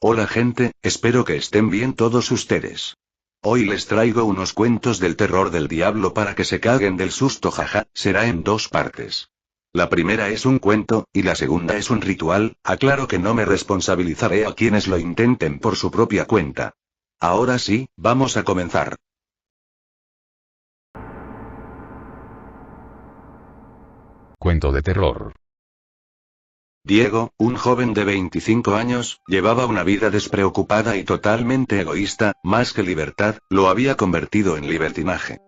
Hola gente, espero que estén bien todos ustedes. Hoy les traigo unos cuentos del terror del diablo para que se caguen del susto, jaja, será en dos partes. La primera es un cuento, y la segunda es un ritual, aclaro que no me responsabilizaré a quienes lo intenten por su propia cuenta. Ahora sí, vamos a comenzar. Cuento de terror. Diego, un joven de 25 años, llevaba una vida despreocupada y totalmente egoísta, más que libertad, lo había convertido en libertinaje.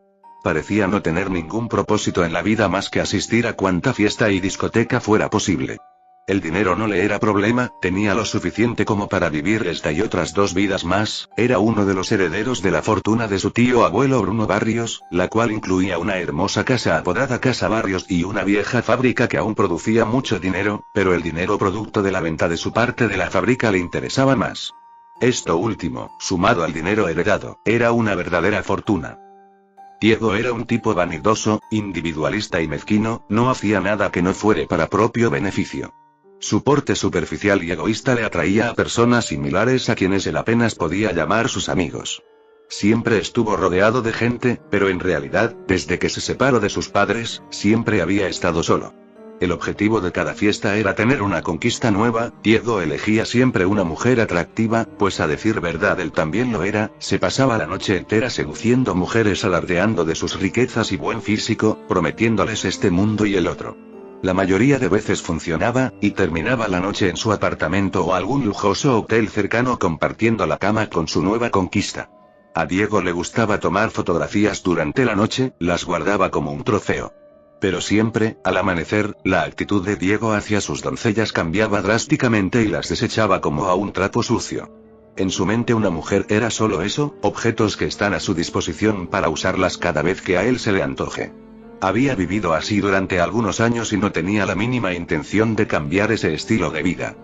Parecía no tener ningún propósito en la vida más que asistir a cuanta fiesta y discoteca fuera posible. El dinero no le era problema, tenía lo suficiente como para vivir esta y otras dos vidas más, era uno de los herederos de la fortuna de su tío abuelo Bruno Barrios, la cual incluía una hermosa casa apodada Casa Barrios y una vieja fábrica que aún producía mucho dinero, pero el dinero producto de la venta de su parte de la fábrica le interesaba más. Esto último, sumado al dinero heredado, era una verdadera fortuna. Diego era un tipo vanidoso, individualista y mezquino, no hacía nada que no fuere para propio beneficio. Su porte superficial y egoísta le atraía a personas similares a quienes él apenas podía llamar sus amigos. Siempre estuvo rodeado de gente, pero en realidad, desde que se separó de sus padres, siempre había estado solo. El objetivo de cada fiesta era tener una conquista nueva. Diego elegía siempre una mujer atractiva, pues a decir verdad él también lo era, se pasaba la noche entera seduciendo mujeres alardeando de sus riquezas y buen físico, prometiéndoles este mundo y el otro. La mayoría de veces funcionaba, y terminaba la noche en su apartamento o algún lujoso hotel cercano compartiendo la cama con su nueva conquista. A Diego le gustaba tomar fotografías durante la noche, las guardaba como un trofeo. Pero siempre, al amanecer, la actitud de Diego hacia sus doncellas cambiaba drásticamente y las desechaba como a un trapo sucio. En su mente una mujer era solo eso, objetos que están a su disposición para usarlas cada vez que a él se le antoje. Había vivido así durante algunos años y no tenía la mínima intención de cambiar ese estilo de vida.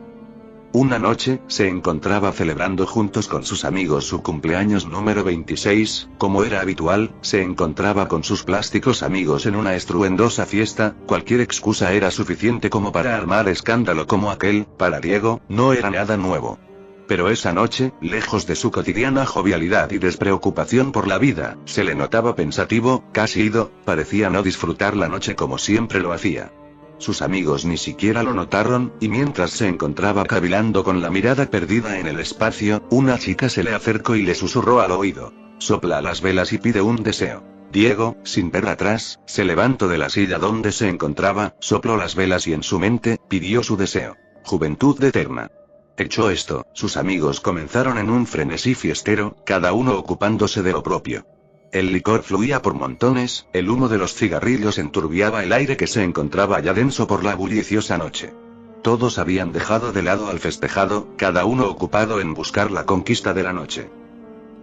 Una noche, se encontraba celebrando juntos con sus amigos su cumpleaños número 26, como era habitual, se encontraba con sus plásticos amigos en una estruendosa fiesta, cualquier excusa era suficiente como para armar escándalo como aquel, para Diego, no era nada nuevo. Pero esa noche, lejos de su cotidiana jovialidad y despreocupación por la vida, se le notaba pensativo, casi ido, parecía no disfrutar la noche como siempre lo hacía. Sus amigos ni siquiera lo notaron, y mientras se encontraba cavilando con la mirada perdida en el espacio, una chica se le acercó y le susurró al oído: «Sopla las velas y pide un deseo». Diego, sin ver atrás, se levantó de la silla donde se encontraba, sopló las velas y en su mente, pidió su deseo: juventud eterna. Hecho esto, sus amigos comenzaron en un frenesí fiestero, cada uno ocupándose de lo propio. El licor fluía por montones, el humo de los cigarrillos enturbiaba el aire que se encontraba ya denso por la bulliciosa noche. Todos habían dejado de lado al festejado, cada uno ocupado en buscar la conquista de la noche.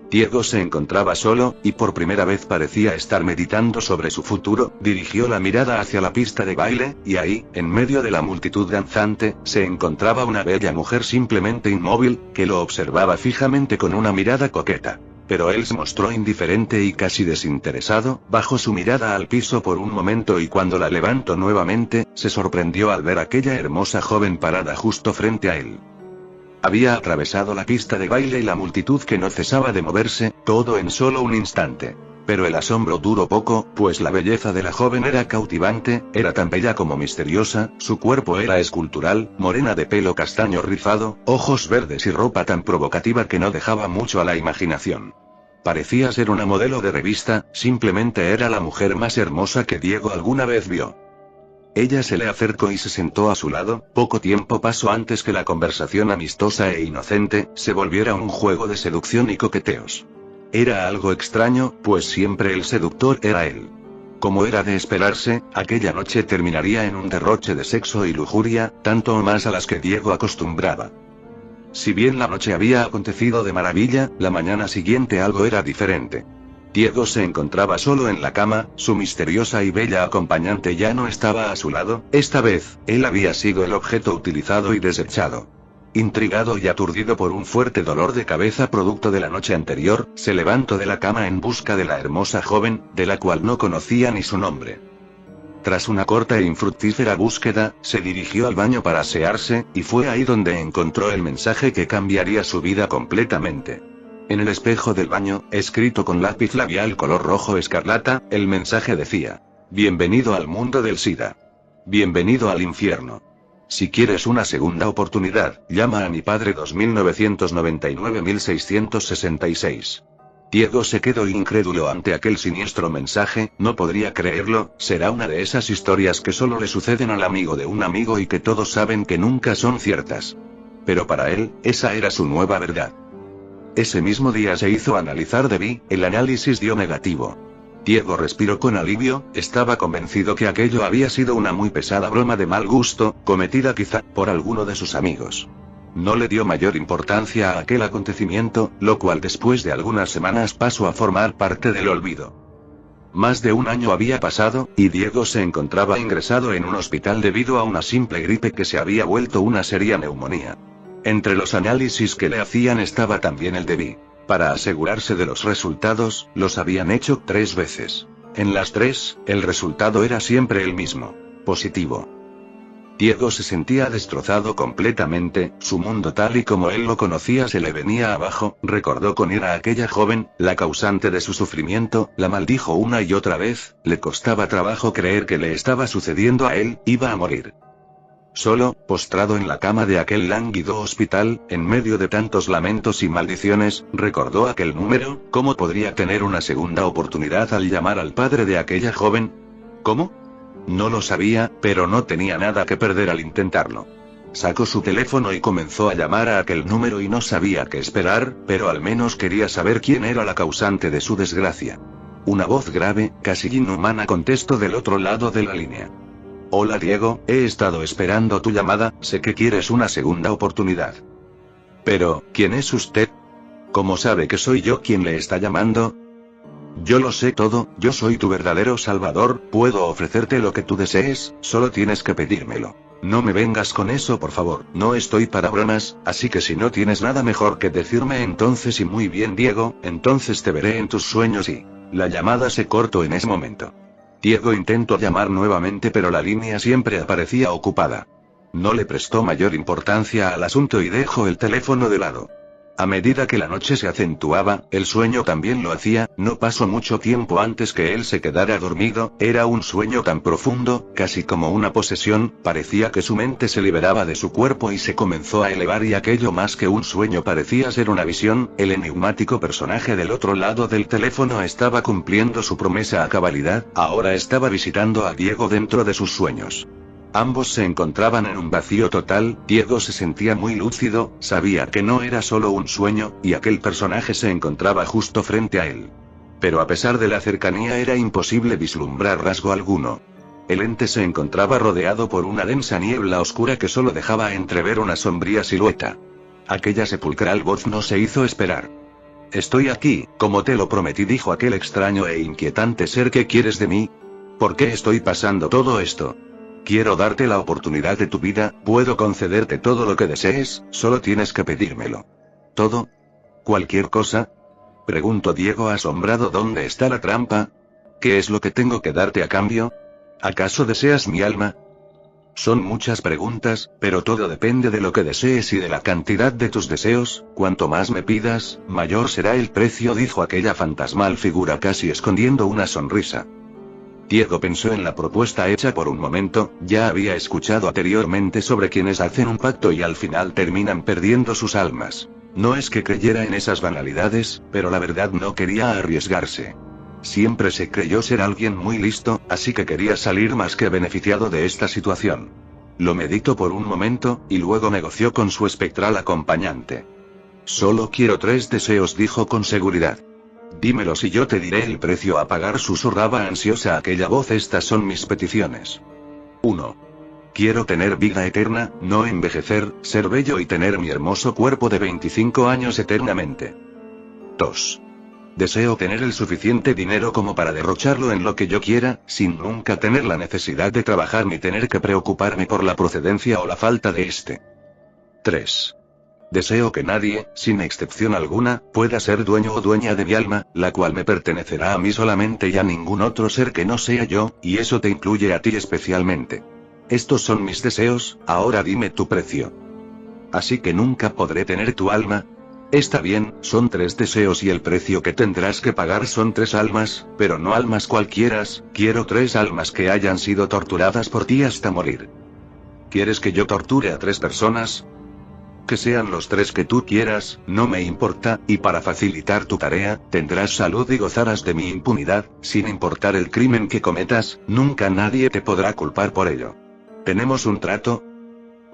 Diego se encontraba solo, y por primera vez parecía estar meditando sobre su futuro. Dirigió la mirada hacia la pista de baile, y ahí, en medio de la multitud danzante, se encontraba una bella mujer simplemente inmóvil, que lo observaba fijamente con una mirada coqueta. Pero él se mostró indiferente y casi desinteresado, bajó su mirada al piso por un momento y cuando la levantó nuevamente, se sorprendió al ver aquella hermosa joven parada justo frente a él. Había atravesado la pista de baile y la multitud que no cesaba de moverse, todo en solo un instante. Pero el asombro duró poco, pues la belleza de la joven era cautivante, era tan bella como misteriosa, su cuerpo era escultural, morena de pelo castaño rizado, ojos verdes y ropa tan provocativa que no dejaba mucho a la imaginación. Parecía ser una modelo de revista, simplemente era la mujer más hermosa que Diego alguna vez vio. Ella se le acercó y se sentó a su lado. Poco tiempo pasó antes que la conversación amistosa e inocente se volviera un juego de seducción y coqueteos. Era algo extraño, pues siempre el seductor era él. Como era de esperarse, aquella noche terminaría en un derroche de sexo y lujuria, tanto o más a las que Diego acostumbraba. Si bien la noche había acontecido de maravilla, la mañana siguiente algo era diferente. Diego se encontraba solo en la cama, su misteriosa y bella acompañante ya no estaba a su lado. Esta vez, él había sido el objeto utilizado y desechado. Intrigado y aturdido por un fuerte dolor de cabeza producto de la noche anterior, se levantó de la cama en busca de la hermosa joven, de la cual no conocía ni su nombre. Tras una corta e infructífera búsqueda, se dirigió al baño para asearse, y fue ahí donde encontró el mensaje que cambiaría su vida completamente. En el espejo del baño, escrito con lápiz labial color rojo escarlata, el mensaje decía: bienvenido al mundo del SIDA. Bienvenido al infierno. Si quieres una segunda oportunidad, llama a mi padre 2999-1666. Diego se quedó incrédulo ante aquel siniestro mensaje, no podría creerlo, será una de esas historias que solo le suceden al amigo de un amigo y que todos saben que nunca son ciertas. Pero para él, esa era su nueva verdad. Ese mismo día se hizo analizar DeVry, el análisis dio negativo. Diego respiró con alivio, estaba convencido que aquello había sido una muy pesada broma de mal gusto, cometida quizá por alguno de sus amigos. No le dio mayor importancia a aquel acontecimiento, lo cual después de algunas semanas pasó a formar parte del olvido. Más de un año había pasado, y Diego se encontraba ingresado en un hospital debido a una simple gripe que se había vuelto una seria neumonía. Entre los análisis que le hacían estaba también el DeVry. Para asegurarse de los resultados, los habían hecho 3 veces. En las 3, el resultado era siempre el mismo: positivo. Diego se sentía destrozado completamente, su mundo tal y como él lo conocía se le venía abajo, recordó con ira a aquella joven, la causante de su sufrimiento, la maldijo una y otra vez, le costaba trabajo creer que le estaba sucediendo a él, iba a morir. Solo, postrado en la cama de aquel lánguido hospital, en medio de tantos lamentos y maldiciones, recordó aquel número. ¿Cómo podría tener una segunda oportunidad al llamar al padre de aquella joven? ¿Cómo? No lo sabía, pero no tenía nada que perder al intentarlo. Sacó su teléfono y comenzó a llamar a aquel número y no sabía qué esperar, pero al menos quería saber quién era la causante de su desgracia. Una voz grave, casi inhumana contestó del otro lado de la línea. Hola Diego, he estado esperando tu llamada, sé que quieres una segunda oportunidad. Pero, ¿quién es usted? ¿Cómo sabe que soy yo quien le está llamando? Yo lo sé todo, yo soy tu verdadero salvador, puedo ofrecerte lo que tú desees, solo tienes que pedírmelo. No me vengas con eso por favor, no estoy para bromas, así que si no tienes nada mejor que decirme entonces y muy bien Diego, entonces te veré en tus sueños y... La llamada se cortó en ese momento. Diego intentó llamar nuevamente pero la línea siempre aparecía ocupada. No le prestó mayor importancia al asunto y dejó el teléfono de lado. A medida que la noche se acentuaba, el sueño también lo hacía, no pasó mucho tiempo antes que él se quedara dormido, era un sueño tan profundo, casi como una posesión, parecía que su mente se liberaba de su cuerpo y se comenzó a elevar y aquello más que un sueño parecía ser una visión, el enigmático personaje del otro lado del teléfono estaba cumpliendo su promesa a cabalidad, ahora estaba visitando a Diego dentro de sus sueños. Ambos se encontraban en un vacío total, Diego se sentía muy lúcido, sabía que no era solo un sueño, y aquel personaje se encontraba justo frente a él. Pero a pesar de la cercanía era imposible vislumbrar rasgo alguno. El ente se encontraba rodeado por una densa niebla oscura que solo dejaba entrever una sombría silueta. Aquella sepulcral voz no se hizo esperar. Estoy aquí, como te lo prometí, dijo aquel extraño e inquietante ser. ¿Qué quieres de mí? ¿Por qué estoy pasando todo esto? Quiero darte la oportunidad de tu vida, puedo concederte todo lo que desees, solo tienes que pedírmelo. ¿Todo? ¿Cualquier cosa? Preguntó Diego asombrado. ¿Dónde está la trampa? ¿Qué es lo que tengo que darte a cambio? ¿Acaso deseas mi alma? Son muchas preguntas, pero todo depende de lo que desees y de la cantidad de tus deseos. Cuanto más me pidas, mayor será el precio, dijo aquella fantasmal figura casi escondiendo una sonrisa. Diego pensó en la propuesta hecha por un momento, ya había escuchado anteriormente sobre quienes hacen un pacto y al final terminan perdiendo sus almas. No es que creyera en esas banalidades, pero la verdad no quería arriesgarse. Siempre se creyó ser alguien muy listo, así que quería salir más que beneficiado de esta situación. Lo meditó por un momento, y luego negoció con su espectral acompañante. Solo quiero 3 deseos, dijo con seguridad. Dímelos y yo te diré el precio a pagar, susurraba ansiosa aquella voz. Estas son mis peticiones. 1. Quiero tener vida eterna, no envejecer, ser bello y tener mi hermoso cuerpo de 25 años eternamente. 2. Deseo tener el suficiente dinero como para derrocharlo en lo que yo quiera, sin nunca tener la necesidad de trabajar ni tener que preocuparme por la procedencia o la falta de este. 3. Deseo que nadie, sin excepción alguna, pueda ser dueño o dueña de mi alma, la cual me pertenecerá a mí solamente y a ningún otro ser que no sea yo, y eso te incluye a ti especialmente. Estos son mis deseos, ahora dime tu precio. Así que nunca podré tener tu alma. Está bien, son 3 deseos y el precio que tendrás que pagar son 3 almas, pero no almas cualquieras, quiero 3 almas que hayan sido torturadas por ti hasta morir. ¿Quieres que yo torture a 3 personas? Que sean los 3 que tú quieras, no me importa, y para facilitar tu tarea, tendrás salud y gozarás de mi impunidad, sin importar el crimen que cometas, nunca nadie te podrá culpar por ello. ¿Tenemos un trato?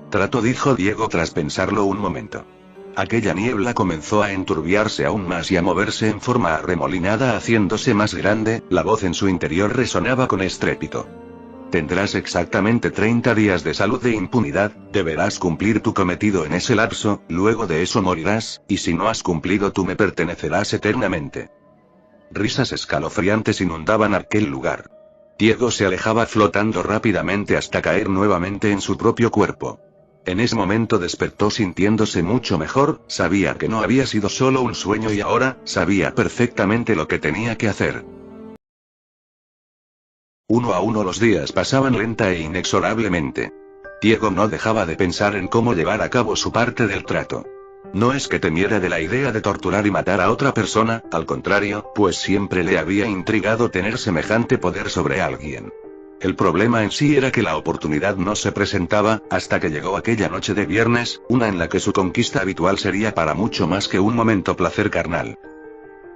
Trato, dijo Diego tras pensarlo un momento. Aquella niebla comenzó a enturbiarse aún más y a moverse en forma arremolinada haciéndose más grande, la voz en su interior resonaba con estrépito. Tendrás exactamente 30 días de salud e impunidad, deberás cumplir tu cometido en ese lapso, luego de eso morirás, y si no has cumplido tú me pertenecerás eternamente. Risas escalofriantes inundaban aquel lugar. Diego se alejaba flotando rápidamente hasta caer nuevamente en su propio cuerpo. En ese momento despertó sintiéndose mucho mejor, sabía que no había sido solo un sueño y ahora, sabía perfectamente lo que tenía que hacer. Uno a uno los días pasaban lenta e inexorablemente. Diego no dejaba de pensar en cómo llevar a cabo su parte del trato. No es que temiera de la idea de torturar y matar a otra persona, al contrario, pues siempre le había intrigado tener semejante poder sobre alguien. El problema en sí era que la oportunidad no se presentaba, hasta que llegó aquella noche de viernes, una en la que su conquista habitual sería para mucho más que un momento placer carnal.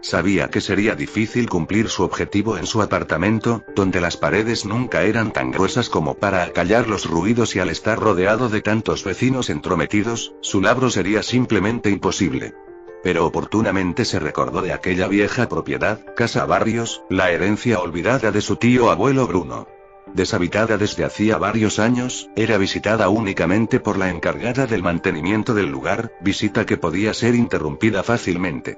Sabía que sería difícil cumplir su objetivo en su apartamento, donde las paredes nunca eran tan gruesas como para acallar los ruidos y al estar rodeado de tantos vecinos entrometidos, su labor sería simplemente imposible. Pero oportunamente se recordó de aquella vieja propiedad, Casa Barrios, la herencia olvidada de su tío abuelo Bruno. Deshabitada desde hacía varios años, era visitada únicamente por la encargada del mantenimiento del lugar, visita que podía ser interrumpida fácilmente.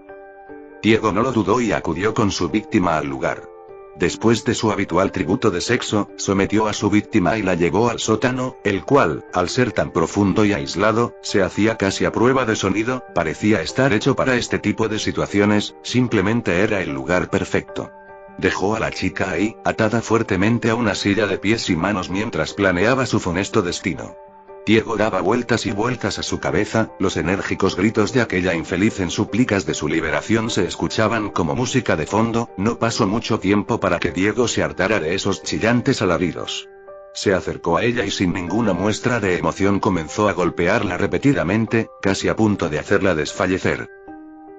Diego no lo dudó y acudió con su víctima al lugar. Después de su habitual tributo de sexo, sometió a su víctima y la llevó al sótano, el cual, al ser tan profundo y aislado, se hacía casi a prueba de sonido, parecía estar hecho para este tipo de situaciones, simplemente era el lugar perfecto. Dejó a la chica ahí, atada fuertemente a una silla de pies y manos mientras planeaba su funesto destino. Diego daba vueltas y vueltas a su cabeza, los enérgicos gritos de aquella infeliz en súplicas de su liberación se escuchaban como música de fondo, no pasó mucho tiempo para que Diego se hartara de esos chillantes alaridos. Se acercó a ella y sin ninguna muestra de emoción comenzó a golpearla repetidamente, casi a punto de hacerla desfallecer.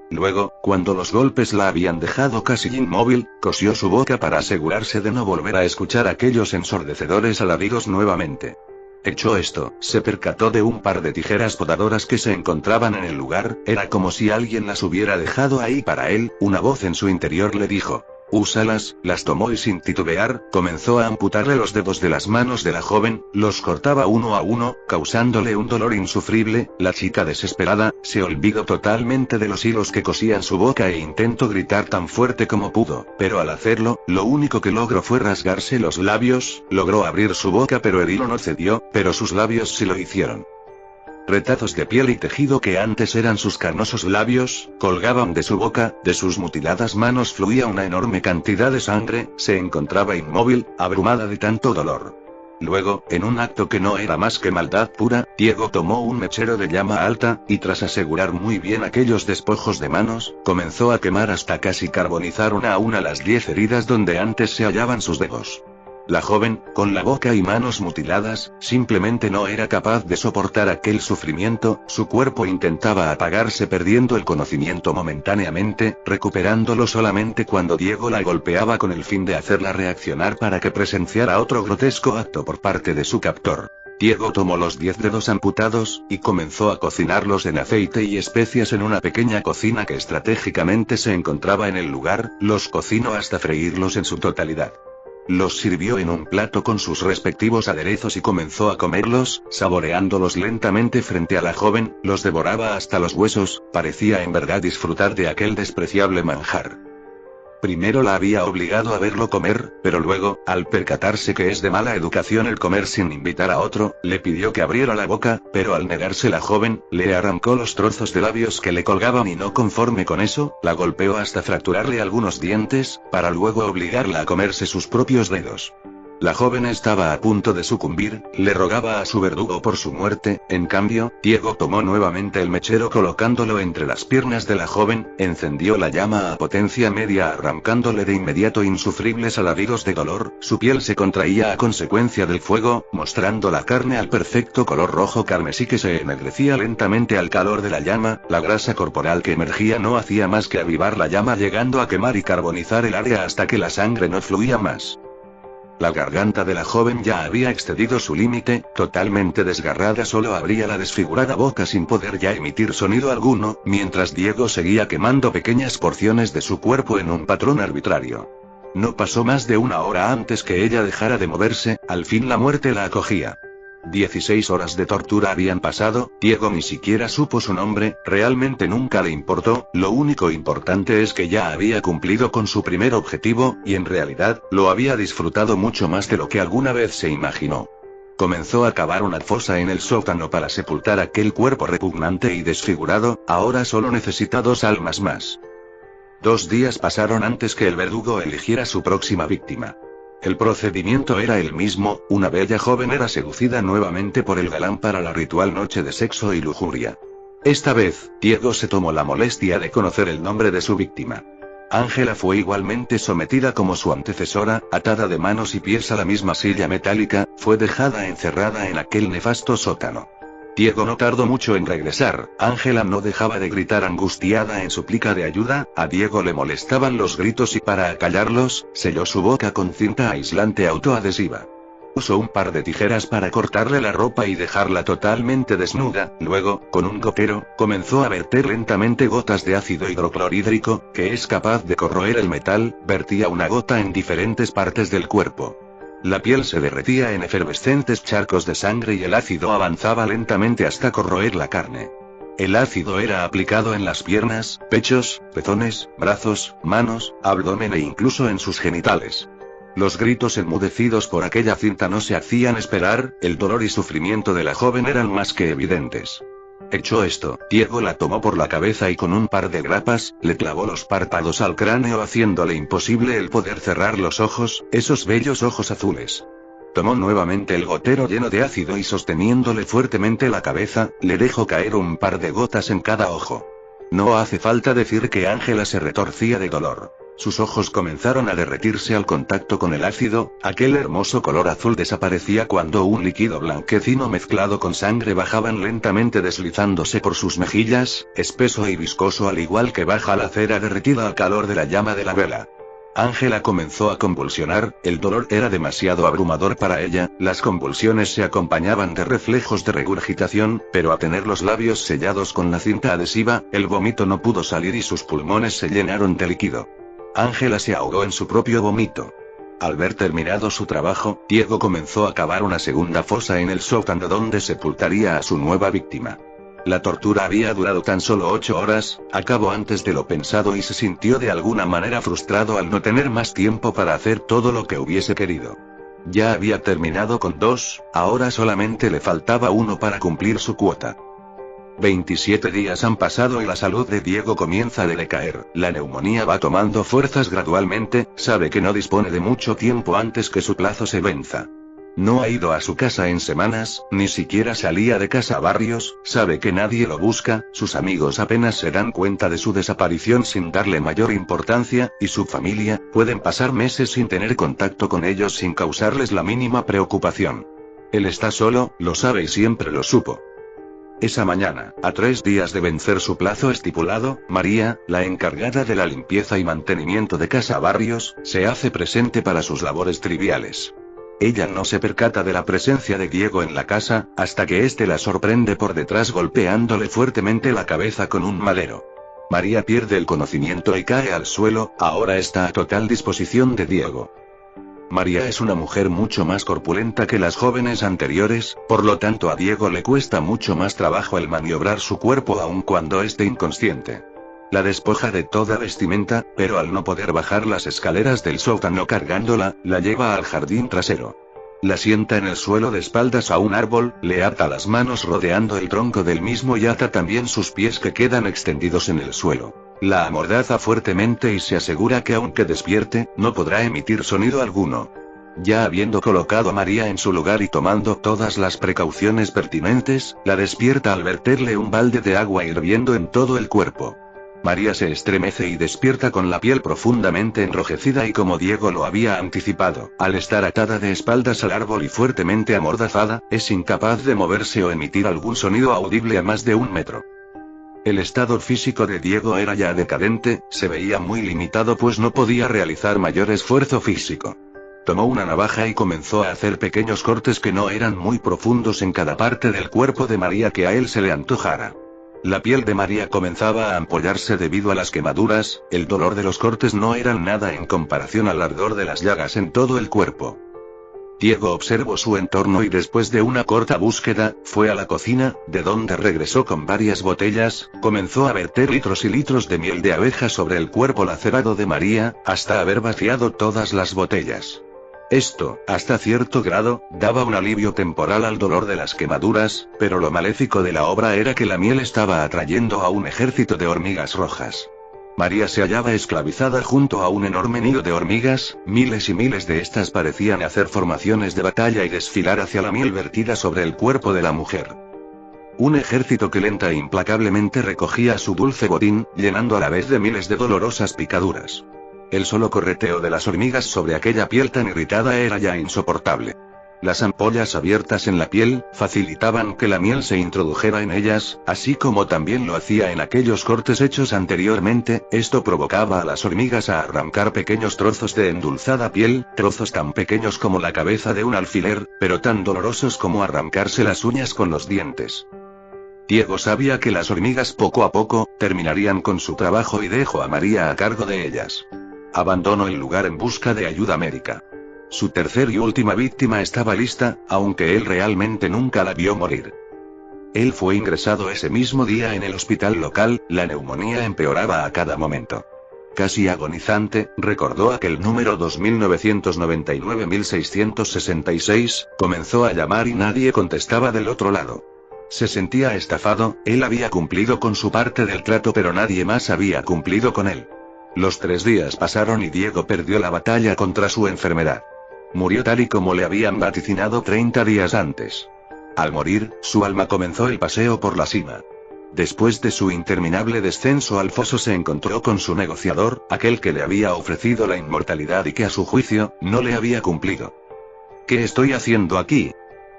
Luego, cuando los golpes la habían dejado casi inmóvil, cosió su boca para asegurarse de no volver a escuchar aquellos ensordecedores alaridos nuevamente. Hecho esto, se percató de un par de tijeras podadoras que se encontraban en el lugar, era como si alguien las hubiera dejado ahí para él, una voz en su interior le dijo: úsalas, las tomó y sin titubear, comenzó a amputarle los dedos de las manos de la joven, los cortaba uno a uno, causándole un dolor insufrible. La chica desesperada, se olvidó totalmente de los hilos que cosían su boca e intentó gritar tan fuerte como pudo, pero al hacerlo, lo único que logró fue rasgarse los labios, logró abrir su boca pero el hilo no cedió, pero sus labios sí lo hicieron. Retazos de piel y tejido que antes eran sus carnosos labios, colgaban de su boca, de sus mutiladas manos fluía una enorme cantidad de sangre, se encontraba inmóvil, abrumada de tanto dolor. Luego, en un acto que no era más que maldad pura, Diego tomó un mechero de llama alta, y tras asegurar muy bien aquellos despojos de manos, comenzó a quemar hasta casi carbonizar una a una las 10 heridas donde antes se hallaban sus dedos. La joven, con la boca y manos mutiladas, simplemente no era capaz de soportar aquel sufrimiento, su cuerpo intentaba apagarse perdiendo el conocimiento momentáneamente, recuperándolo solamente cuando Diego la golpeaba con el fin de hacerla reaccionar para que presenciara otro grotesco acto por parte de su captor. Diego tomó los 10 dedos amputados, y comenzó a cocinarlos en aceite y especias en una pequeña cocina que estratégicamente se encontraba en el lugar, los cocinó hasta freírlos en su totalidad. Los sirvió en un plato con sus respectivos aderezos y comenzó a comerlos, saboreándolos lentamente frente a la joven, los devoraba hasta los huesos, parecía en verdad disfrutar de aquel despreciable manjar. Primero la había obligado a verlo comer, pero luego, al percatarse que es de mala educación el comer sin invitar a otro, le pidió que abriera la boca, pero al negarse la joven, le arrancó los trozos de labios que le colgaban y no conforme con eso, la golpeó hasta fracturarle algunos dientes, para luego obligarla a comerse sus propios dedos. La joven estaba a punto de sucumbir, le rogaba a su verdugo por su muerte, en cambio, Diego tomó nuevamente el mechero colocándolo entre las piernas de la joven, encendió la llama a potencia media arrancándole de inmediato insufribles alaridos de dolor, su piel se contraía a consecuencia del fuego, mostrando la carne al perfecto color rojo carmesí que se ennegrecía lentamente al calor de la llama, la grasa corporal que emergía no hacía más que avivar la llama llegando a quemar y carbonizar el área hasta que la sangre no fluía más. La garganta de la joven ya había excedido su límite, totalmente desgarrada solo abría la desfigurada boca sin poder ya emitir sonido alguno, mientras Diego seguía quemando pequeñas porciones de su cuerpo en un patrón arbitrario. No pasó más de una hora antes que ella dejara de moverse, al fin la muerte la acogía. 16 horas de tortura habían pasado, Diego ni siquiera supo su nombre, realmente nunca le importó, lo único importante es que ya había cumplido con su primer objetivo, y en realidad, lo había disfrutado mucho más de lo que alguna vez se imaginó. Comenzó a cavar una fosa en el sótano para sepultar aquel cuerpo repugnante y desfigurado, ahora solo necesita 2 almas más. 2 días pasaron antes que el verdugo eligiera su próxima víctima. El procedimiento era el mismo, una bella joven era seducida nuevamente por el galán para la ritual noche de sexo y lujuria. Esta vez, Diego se tomó la molestia de conocer el nombre de su víctima. Ángela fue igualmente sometida como su antecesora, atada de manos y pies a la misma silla metálica, fue dejada encerrada en aquel nefasto sótano. Diego no tardó mucho en regresar, Ángela no dejaba de gritar angustiada en súplica de ayuda, a Diego le molestaban los gritos y para acallarlos, selló su boca con cinta aislante autoadhesiva. Usó un par de tijeras para cortarle la ropa y dejarla totalmente desnuda, luego, con un gotero, comenzó a verter lentamente gotas de ácido hidroclorhídrico, que es capaz de corroer el metal, vertía una gota en diferentes partes del cuerpo. La piel se derretía en efervescentes charcos de sangre y el ácido avanzaba lentamente hasta corroer la carne. El ácido era aplicado en las piernas, pechos, pezones, brazos, manos, abdomen e incluso en sus genitales. Los gritos enmudecidos por aquella cinta no se hacían esperar, el dolor y sufrimiento de la joven eran más que evidentes. Hecho esto, Diego la tomó por la cabeza y con un par de grapas, le clavó los párpados al cráneo haciéndole imposible el poder cerrar los ojos, esos bellos ojos azules. Tomó nuevamente el gotero lleno de ácido y sosteniéndole fuertemente la cabeza, le dejó caer un par de gotas en cada ojo. No hace falta decir que Ángela se retorcía de dolor. Sus ojos comenzaron a derretirse al contacto con el ácido, aquel hermoso color azul desaparecía cuando un líquido blanquecino mezclado con sangre bajaban lentamente deslizándose por sus mejillas, espeso y viscoso al igual que baja la cera derretida al calor de la llama de la vela. Ángela comenzó a convulsionar, el dolor era demasiado abrumador para ella, las convulsiones se acompañaban de reflejos de regurgitación, pero a tener los labios sellados con la cinta adhesiva, el vómito no pudo salir y sus pulmones se llenaron de líquido. Ángela se ahogó en su propio vómito. Al ver terminado su trabajo, Diego comenzó a cavar una segunda fosa en el sótano donde sepultaría a su nueva víctima. La tortura había durado tan solo 8 horas, acabó antes de lo pensado y se sintió de alguna manera frustrado al no tener más tiempo para hacer todo lo que hubiese querido. Ya había terminado con 2, ahora solamente le faltaba 1 para cumplir su cuota. 27 días han pasado y la salud de Diego comienza a decaer, la neumonía va tomando fuerzas gradualmente, sabe que no dispone de mucho tiempo antes que su plazo se venza. No ha ido a su casa en semanas, ni siquiera salía de casa a Barrios, sabe que nadie lo busca, sus amigos apenas se dan cuenta de su desaparición sin darle mayor importancia, y su familia, pueden pasar meses sin tener contacto con ellos sin causarles la mínima preocupación. Él está solo, lo sabe y siempre lo supo. Esa mañana, a 3 días de vencer su plazo estipulado, María, la encargada de la limpieza y mantenimiento de Casa Barrios, se hace presente para sus labores triviales. Ella no se percata de la presencia de Diego en la casa, hasta que éste la sorprende por detrás golpeándole fuertemente la cabeza con un madero. María pierde el conocimiento y cae al suelo, ahora está a total disposición de Diego. María es una mujer mucho más corpulenta que las jóvenes anteriores, por lo tanto a Diego le cuesta mucho más trabajo el maniobrar su cuerpo aun cuando esté inconsciente. La despoja de toda vestimenta, pero al no poder bajar las escaleras del sótano cargándola, la lleva al jardín trasero. La sienta en el suelo de espaldas a un árbol, le ata las manos rodeando el tronco del mismo y ata también sus pies que quedan extendidos en el suelo. La amordaza fuertemente y se asegura que aunque despierte, no podrá emitir sonido alguno. Ya habiendo colocado a María en su lugar y tomando todas las precauciones pertinentes, la despierta al verterle un balde de agua hirviendo en todo el cuerpo. María se estremece y despierta con la piel profundamente enrojecida y como Diego lo había anticipado, al estar atada de espaldas al árbol y fuertemente amordazada, es incapaz de moverse o emitir algún sonido audible a más de 1 metro. El estado físico de Diego era ya decadente, se veía muy limitado pues no podía realizar mayor esfuerzo físico. Tomó una navaja y comenzó a hacer pequeños cortes que no eran muy profundos en cada parte del cuerpo de María que a él se le antojara. La piel de María comenzaba a ampollarse debido a las quemaduras, el dolor de los cortes no era nada en comparación al ardor de las llagas en todo el cuerpo. Diego observó su entorno y después de una corta búsqueda, fue a la cocina, de donde regresó con varias botellas, comenzó a verter litros y litros de miel de abeja sobre el cuerpo lacerado de María, hasta haber vaciado todas las botellas. Esto, hasta cierto grado, daba un alivio temporal al dolor de las quemaduras, pero lo maléfico de la obra era que la miel estaba atrayendo a un ejército de hormigas rojas. María se hallaba esclavizada junto a un enorme nido de hormigas, miles y miles de estas parecían hacer formaciones de batalla y desfilar hacia la miel vertida sobre el cuerpo de la mujer. Un ejército que lenta e implacablemente recogía su dulce botín, llenando a la vez de miles de dolorosas picaduras. El solo correteo de las hormigas sobre aquella piel tan irritada era ya insoportable. Las ampollas abiertas en la piel, facilitaban que la miel se introdujera en ellas, así como también lo hacía en aquellos cortes hechos anteriormente, esto provocaba a las hormigas a arrancar pequeños trozos de endulzada piel, trozos tan pequeños como la cabeza de un alfiler, pero tan dolorosos como arrancarse las uñas con los dientes. Diego sabía que las hormigas poco a poco, terminarían con su trabajo y dejó a María a cargo de ellas. Abandonó el lugar en busca de ayuda médica. Su tercer y última víctima estaba lista, aunque él realmente nunca la vio morir. Él fue ingresado ese mismo día en el hospital local, la neumonía empeoraba a cada momento. Casi agonizante, recordó aquel número 2999-1666, comenzó a llamar y nadie contestaba del otro lado. Se sentía estafado, él había cumplido con su parte del trato pero nadie más había cumplido con él. Los 3 días pasaron y Diego perdió la batalla contra su enfermedad. Murió tal y como le habían vaticinado 30 días antes. Al morir, su alma comenzó el paseo por la cima. Después de su interminable descenso al foso se encontró con su negociador, aquel que le había ofrecido la inmortalidad y que a su juicio, no le había cumplido. ¿Qué estoy haciendo aquí?,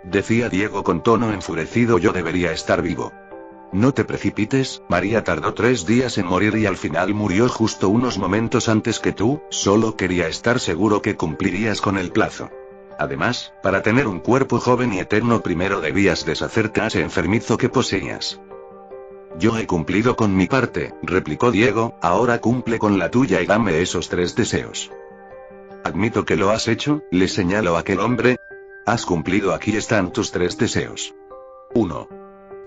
decía Diego con tono enfurecido. Yo debería estar vivo. No te precipites, María tardó 3 días en morir y al final murió justo unos momentos antes que tú, solo quería estar seguro que cumplirías con el plazo. Además, para tener un cuerpo joven y eterno primero debías deshacerte de ese enfermizo que poseías. Yo he cumplido con mi parte, replicó Diego, ahora cumple con la tuya y dame esos 3 deseos. Admito que lo has hecho, le señaló aquel hombre. Has cumplido, aquí están tus 3 deseos. 1.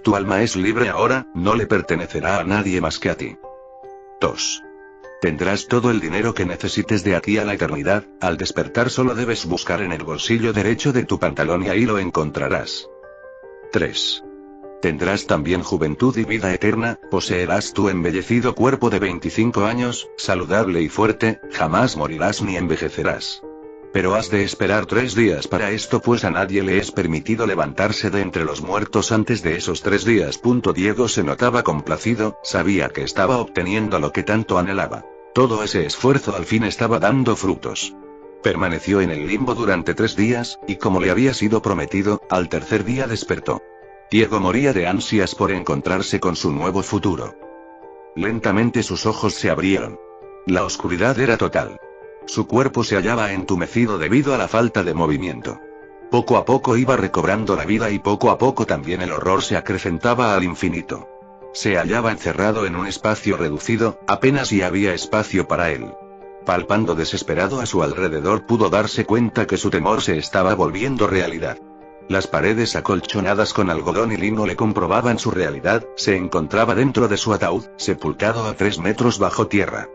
Tu alma es libre ahora, no le pertenecerá a nadie más que a ti. 2. Tendrás todo el dinero que necesites de aquí a la eternidad, al despertar solo debes buscar en el bolsillo derecho de tu pantalón y ahí lo encontrarás. 3. Tendrás también juventud y vida eterna, poseerás tu embellecido cuerpo de 25 años, saludable y fuerte, jamás morirás ni envejecerás. Pero has de esperar 3 días para esto pues a nadie le es permitido levantarse de entre los muertos antes de esos 3 días. Diego se notaba complacido, sabía que estaba obteniendo lo que tanto anhelaba. Todo ese esfuerzo al fin estaba dando frutos. Permaneció en el limbo durante 3 días, y como le había sido prometido, al tercer día despertó. Diego moría de ansias por encontrarse con su nuevo futuro. Lentamente sus ojos se abrieron. La oscuridad era total. Su cuerpo se hallaba entumecido debido a la falta de movimiento. Poco a poco iba recobrando la vida y poco a poco también el horror se acrecentaba al infinito. Se hallaba encerrado en un espacio reducido, apenas si había espacio para él. Palpando desesperado a su alrededor pudo darse cuenta que su temor se estaba volviendo realidad. Las paredes acolchonadas con algodón y lino le comprobaban su realidad, se encontraba dentro de su ataúd, sepultado a 3 metros bajo tierra.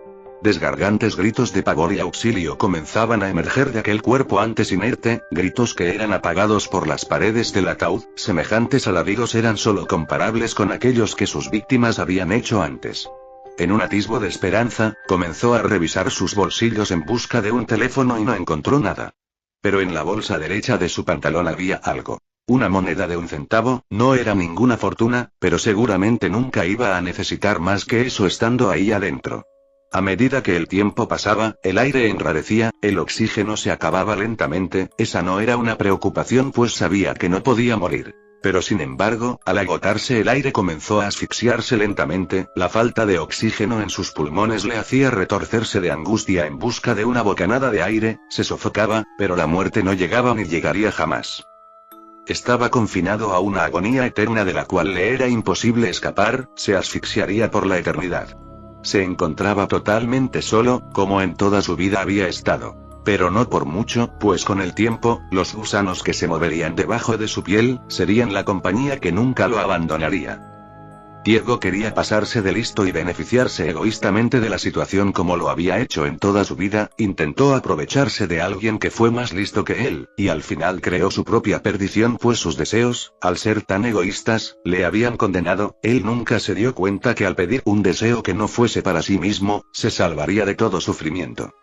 Desgargantes gritos de pavor y auxilio comenzaban a emerger de aquel cuerpo antes inerte, gritos que eran apagados por las paredes del ataúd, semejantes alaridos eran solo comparables con aquellos que sus víctimas habían hecho antes. En un atisbo de esperanza, comenzó a revisar sus bolsillos en busca de un teléfono y no encontró nada. Pero en la bolsa derecha de su pantalón había algo. Una moneda de 1 centavo, no era ninguna fortuna, pero seguramente nunca iba a necesitar más que eso estando ahí adentro. A medida que el tiempo pasaba, el aire enrarecía, el oxígeno se acababa lentamente, esa no era una preocupación pues sabía que no podía morir. Pero sin embargo, al agotarse el aire comenzó a asfixiarse lentamente, la falta de oxígeno en sus pulmones le hacía retorcerse de angustia en busca de una bocanada de aire, se sofocaba, pero la muerte no llegaba ni llegaría jamás. Estaba confinado a una agonía eterna de la cual le era imposible escapar, se asfixiaría por la eternidad. Se encontraba totalmente solo, como en toda su vida había estado. Pero no por mucho, pues con el tiempo, los gusanos que se moverían debajo de su piel, serían la compañía que nunca lo abandonaría. Diego quería pasarse de listo y beneficiarse egoístamente de la situación como lo había hecho en toda su vida, intentó aprovecharse de alguien que fue más listo que él, y al final creó su propia perdición pues sus deseos, al ser tan egoístas, le habían condenado, él nunca se dio cuenta que al pedir un deseo que no fuese para sí mismo, se salvaría de todo sufrimiento.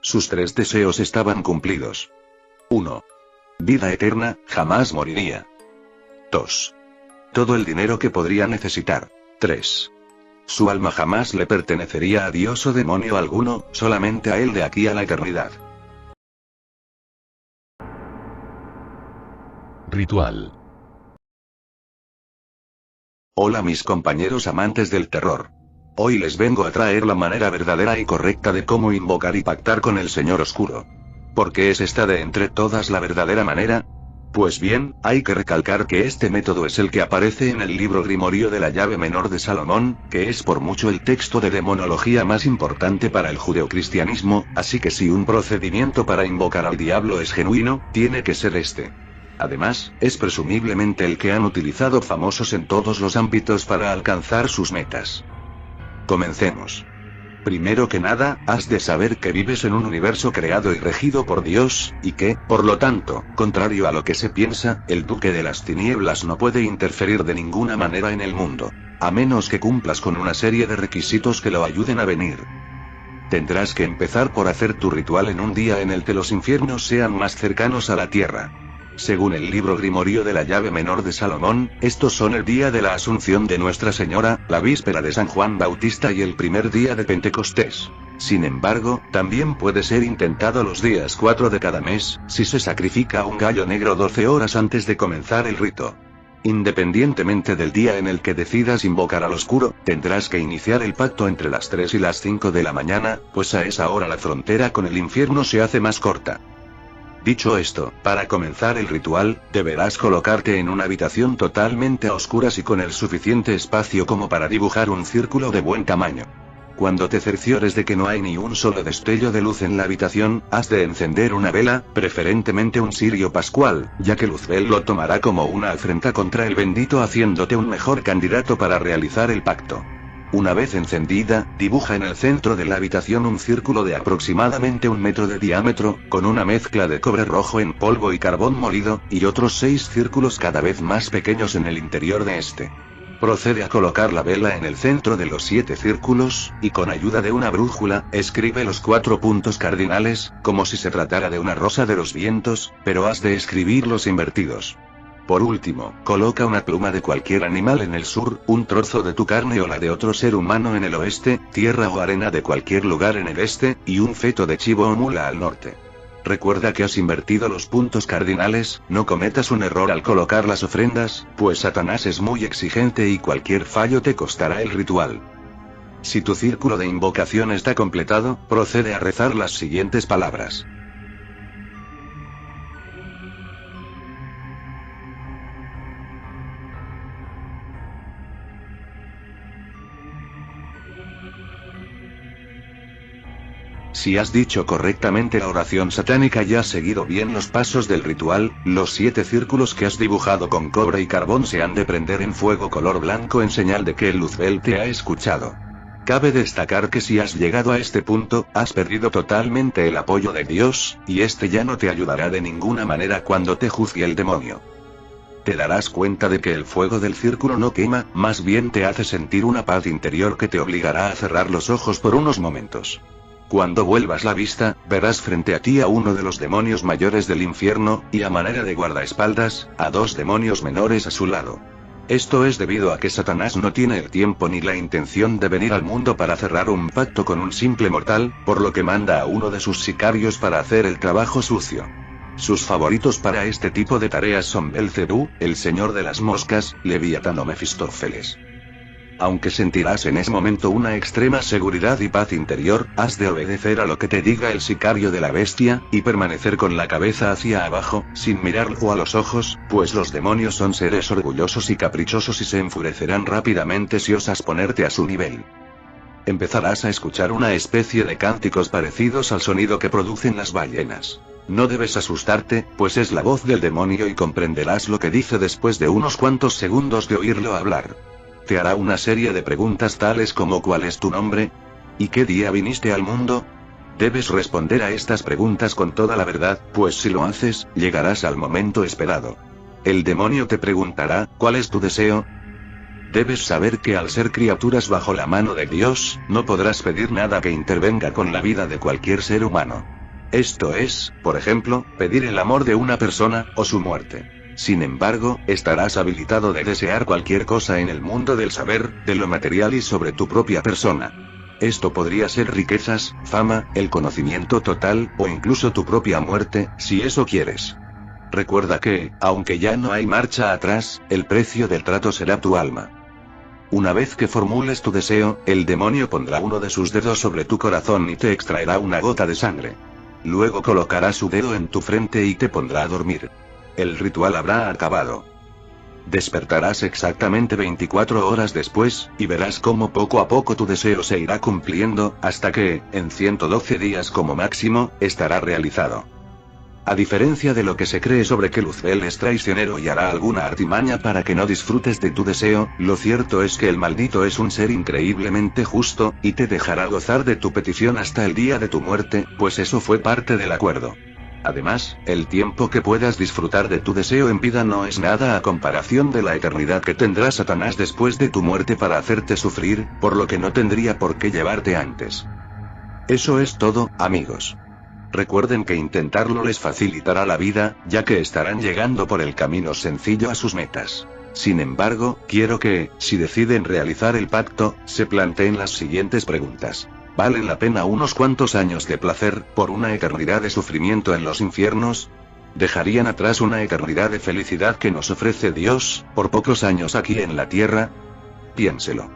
Sus 3 deseos estaban cumplidos. 1. Vida eterna, jamás moriría. 2. Todo el dinero que podría necesitar. 3. Su alma jamás le pertenecería a Dios o demonio alguno, solamente a él de aquí a la eternidad. Ritual. Hola mis compañeros amantes del terror. Hoy les vengo a traer la manera verdadera y correcta de cómo invocar y pactar con el Señor Oscuro. ¿Por qué es esta de entre todas la verdadera manera? Pues bien, hay que recalcar que este método es el que aparece en el libro Grimorio de la llave menor de Salomón, que es por mucho el texto de demonología más importante para el judeocristianismo, así que si un procedimiento para invocar al diablo es genuino, tiene que ser este. Además, es presumiblemente el que han utilizado famosos en todos los ámbitos para alcanzar sus metas. Comencemos. Primero que nada, has de saber que vives en un universo creado y regido por Dios, y que, por lo tanto, contrario a lo que se piensa, el duque de las tinieblas no puede interferir de ninguna manera en el mundo. A menos que cumplas con una serie de requisitos que lo ayuden a venir. Tendrás que empezar por hacer tu ritual en un día en el que los infiernos sean más cercanos a la tierra. Según el libro Grimorio de la llave menor de Salomón, estos son el día de la Asunción de Nuestra Señora, la víspera de San Juan Bautista y el primer día de Pentecostés. Sin embargo, también puede ser intentado los días 4 de cada mes, si se sacrifica un gallo negro 12 horas antes de comenzar el rito. Independientemente del día en el que decidas invocar al oscuro, tendrás que iniciar el pacto entre las 3 y las 5 de la mañana, pues a esa hora la frontera con el infierno se hace más corta. Dicho esto, para comenzar el ritual, deberás colocarte en una habitación totalmente a oscuras y con el suficiente espacio como para dibujar un círculo de buen tamaño. Cuando te cerciores de que no hay ni un solo destello de luz en la habitación, has de encender una vela, preferentemente un cirio pascual, ya que Luzbel lo tomará como una afrenta contra el bendito haciéndote un mejor candidato para realizar el pacto. Una vez encendida, dibuja en el centro de la habitación un círculo de aproximadamente 1 metro de diámetro, con una mezcla de cobre rojo en polvo y carbón molido, y otros 6 círculos cada vez más pequeños en el interior de este. Procede a colocar la vela en el centro de los 7 círculos, y con ayuda de una brújula, escribe los 4 puntos cardinales, como si se tratara de una rosa de los vientos, pero has de escribirlos invertidos. Por último, coloca una pluma de cualquier animal en el sur, un trozo de tu carne o la de otro ser humano en el oeste, tierra o arena de cualquier lugar en el este, y un feto de chivo o mula al norte. Recuerda que has invertido los puntos cardinales, no cometas un error al colocar las ofrendas, pues Satanás es muy exigente y cualquier fallo te costará el ritual. Si tu círculo de invocación está completado, procede a rezar las siguientes palabras. Si has dicho correctamente la oración satánica y has seguido bien los pasos del ritual, los 7 círculos que has dibujado con cobre y carbón se han de prender en fuego color blanco en señal de que el Luzbel te ha escuchado. Cabe destacar que si has llegado a este punto, has perdido totalmente el apoyo de Dios, y este ya no te ayudará de ninguna manera cuando te juzgue el demonio. Te darás cuenta de que el fuego del círculo no quema, más bien te hace sentir una paz interior que te obligará a cerrar los ojos por unos momentos. Cuando vuelvas la vista, verás frente a ti a uno de los demonios mayores del infierno, y a manera de guardaespaldas, a 2 demonios menores a su lado. Esto es debido a que Satanás no tiene el tiempo ni la intención de venir al mundo para cerrar un pacto con un simple mortal, por lo que manda a uno de sus sicarios para hacer el trabajo sucio. Sus favoritos para este tipo de tareas son Belcebú, el señor de las moscas, Leviatán o Mefistófeles. Aunque sentirás en ese momento una extrema seguridad y paz interior, has de obedecer a lo que te diga el sicario de la bestia, y permanecer con la cabeza hacia abajo, sin mirarlo a los ojos, pues los demonios son seres orgullosos y caprichosos y se enfurecerán rápidamente si osas ponerte a su nivel. Empezarás a escuchar una especie de cánticos parecidos al sonido que producen las ballenas. No debes asustarte, pues es la voz del demonio y comprenderás lo que dice después de unos cuantos segundos de oírlo hablar. Te hará una serie de preguntas tales como ¿cuál es tu nombre? ¿Y qué día viniste al mundo? Debes responder a estas preguntas con toda la verdad, pues si lo haces, llegarás al momento esperado. El demonio te preguntará, ¿cuál es tu deseo? Debes saber que al ser criaturas bajo la mano de Dios, no podrás pedir nada que intervenga con la vida de cualquier ser humano. Esto es, por ejemplo, pedir el amor de una persona, o su muerte. Sin embargo, estarás habilitado de desear cualquier cosa en el mundo del saber, de lo material y sobre tu propia persona. Esto podría ser riquezas, fama, el conocimiento total, o incluso tu propia muerte, si eso quieres. Recuerda que, aunque ya no hay marcha atrás, el precio del trato será tu alma. Una vez que formules tu deseo, el demonio pondrá uno de sus dedos sobre tu corazón y te extraerá una gota de sangre. Luego colocará su dedo en tu frente y te pondrá a dormir. El ritual habrá acabado. Despertarás exactamente 24 horas después, y verás cómo poco a poco tu deseo se irá cumpliendo, hasta que, en 112 días como máximo, estará realizado. A diferencia de lo que se cree sobre que Luzbel es traicionero y hará alguna artimaña para que no disfrutes de tu deseo, lo cierto es que el maldito es un ser increíblemente justo, y te dejará gozar de tu petición hasta el día de tu muerte, pues eso fue parte del acuerdo. Además, el tiempo que puedas disfrutar de tu deseo en vida no es nada a comparación de la eternidad que tendrá Satanás después de tu muerte para hacerte sufrir, por lo que no tendría por qué llevarte antes. Eso es todo, amigos. Recuerden que intentarlo les facilitará la vida, ya que estarán llegando por el camino sencillo a sus metas. Sin embargo, quiero que, si deciden realizar el pacto, se planteen las siguientes preguntas. ¿Valen la pena unos cuantos años de placer, por una eternidad de sufrimiento en los infiernos? ¿Dejarían atrás una eternidad de felicidad que nos ofrece Dios, por pocos años aquí en la tierra? Piénselo.